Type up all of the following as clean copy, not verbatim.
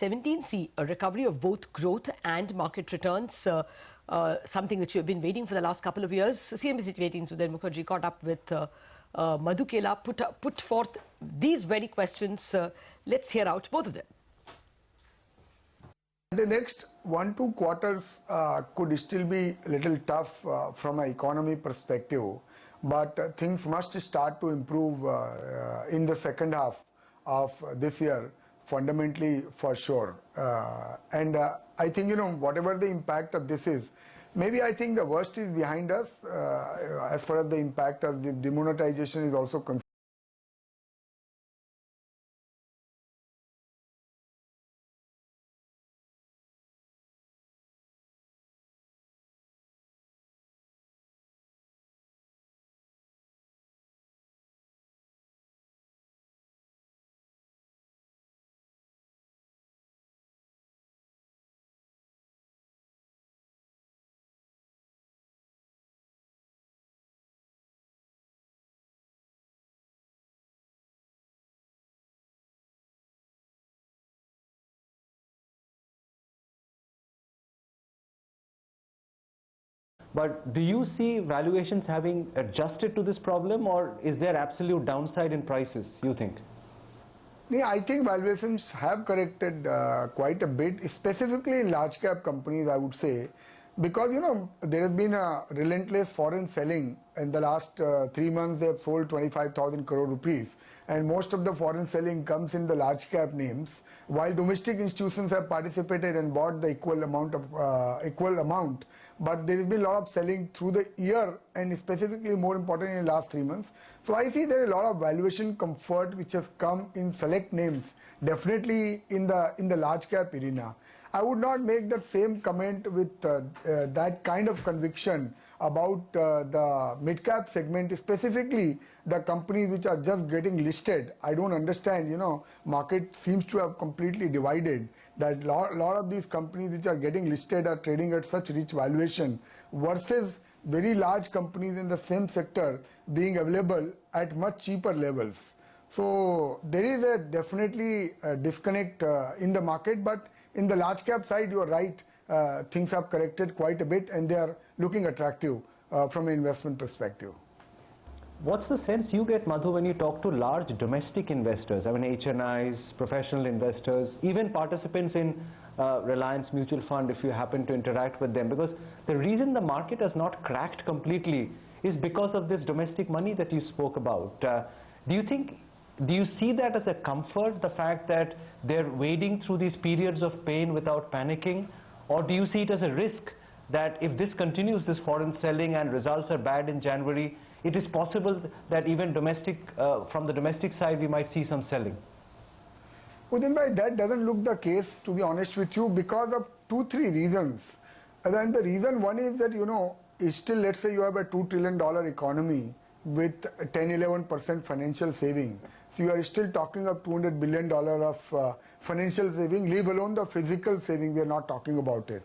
HY17 see a recovery of both growth and market returns, something which we have been waiting for the last couple of years. CNBC 18 Sudhir Mukherjee caught up with Madhu Kela, put forth these very questions. Let's hear out both of them. The next 1-2 quarters could still be a little tough from an economy perspective, but things must start to improve in the second half of this year, fundamentally for sure. And I think, whatever the impact of this is, maybe I think the worst is behind us as far as the impact of the demonetization is also concerned. But do you see valuations having adjusted to this problem, or is there absolute downside in prices, you think? Yeah, I think valuations have corrected quite a bit, specifically in large cap companies, I would say, because, there has been a relentless foreign selling. In the last 3 months, they have sold 25,000 crore rupees. And most of the foreign selling comes in the large cap names, while domestic institutions have participated and bought the equal amount. But there has been a lot of selling through the year, and specifically more important in the last 3 months. So I see there is a lot of valuation comfort which has come in select names, definitely in the large cap arena. I would not make that same comment with that kind of conviction about the mid-cap segment, specifically the companies which are just getting listed. I don't understand, market seems to have completely divided, that lot of these companies which are getting listed are trading at such rich valuation versus very large companies in the same sector being available at much cheaper levels. So there is definitely a disconnect in the market, but in the large cap side, you are right, things have corrected quite a bit and they are looking attractive from an investment perspective. What's the sense you get, Madhu, when you talk to large domestic investors? I mean, HNIs, professional investors, even participants in Reliance Mutual Fund, if you happen to interact with them? Because the reason the market has not cracked completely is because of this domestic money that you spoke about. Do you see that as a comfort, the fact that they're wading through these periods of pain without panicking? Or do you see it as a risk that if this continues, this foreign selling, and results are bad in January, it is possible that even from the domestic side, we might see some selling? Udin bhai, that doesn't look the case, to be honest with you, because of 2-3 reasons. And the reason one is that, still, let's say you have a $2 trillion economy with 10-11% financial saving. So you are still talking of $200 billion of financial saving, leave alone the physical saving, we are not talking about it.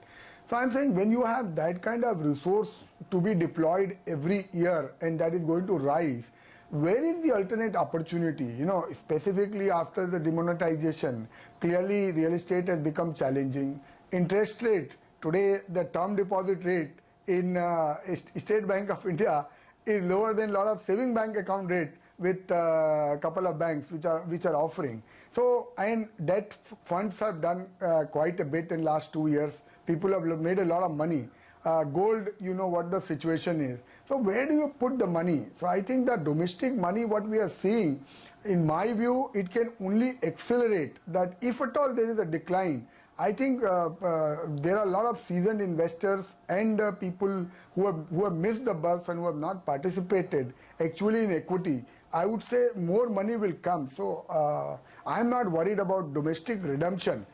So I'm saying when you have that kind of resource to be deployed every year and that is going to rise, where is the alternate opportunity? Specifically after the demonetization, clearly real estate has become challenging. Interest rate, today the term deposit rate in State Bank of India is lower than a lot of saving bank account rate with a couple of banks which are offering. So, and debt funds have done quite a bit in last 2 years. People have made a lot of money. Gold, what the situation is. So where do you put the money? So I think the domestic money, what we are seeing, in my view, it can only accelerate that. If at all there is a decline, I think there are a lot of seasoned investors and people who have missed the bus and who have not participated actually in equity. I would say more money will come. So I'm not worried about domestic redemption.